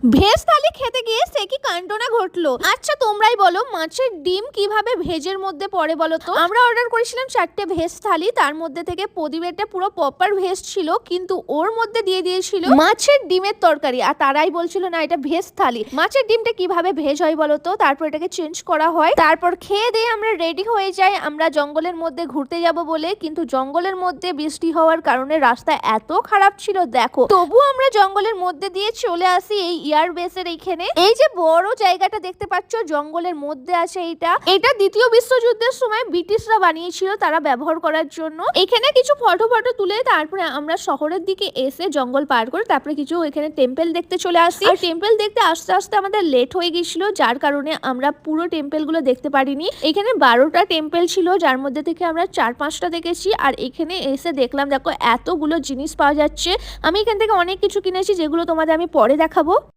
Veg থালি খেতে গিয়ে সে কি কাণ্ড না ঘটলো। আচ্ছা তোমরাই বলো, মাছের ডিম কিভাবে ভেজের মধ্যে পড়ে বলো তো। আমরা অর্ডার করেছিলাম 4টে ভেজ থালি, তার মধ্যে থেকে প্রদীপেরটা পুরো প্রপার ভেজ ছিল, কিন্তু ওর মধ্যে দিয়ে দিয়েছিল মাছের ডিমের তরকারি, আর তারাই বলছিল না এটা ভেজ থালি। মাছের ডিমটা কিভাবে ভেজ হয় বলো তো। তারপর এটাকে চেঞ্জ করা হয়, তারপর খেয়ে দিয়ে আমরা রেডি হয়ে যাই আমরা জঙ্গলের মধ্যে ঘুরতে যাব বলে। কিন্তু জঙ্গলের মধ্যে বৃষ্টি হওয়ার কারণে রাস্তা এত খারাপ ছিল দেখো, তবু আমরা জঙ্গলের মধ্যে দিয়ে চলে আসি এই এয়ারবেসের এইখানে। এই যে বড় জায়গাটা দেখতে পাচ্ছ জঙ্গলের মধ্যে আছে, এটা দ্বিতীয় বিশ্বযুদ্ধের সময় ব্রিটিশরা বানিয়েছিল তারা ব্যবহার করার জন্য। এখানে কিছু ফটো তুলে তারপরে আমরা শহরের দিকে এসে জঙ্গল পার করে তারপরে কিছু এখানে টেম্পল দেখতে চলে আসি। আর টেম্পল দেখতে আস্তে আস্তে আমাদের লেট হয়ে গেছিল, যার কারণে আমরা পুরো টেম্পল গুলো দেখতে পারিনি। এখানে 12টা টেম্পল ছিল, যার মধ্যে থেকে আমরা 4-5টা দেখেছি। আর এখানে এসে দেখলাম দেখো এতগুলো জিনিস পাওয়া যাচ্ছে। আমি এখান থেকে অনেক কিছু কিনেছি, যেগুলো তোমাদের আমি পরে দেখাবো।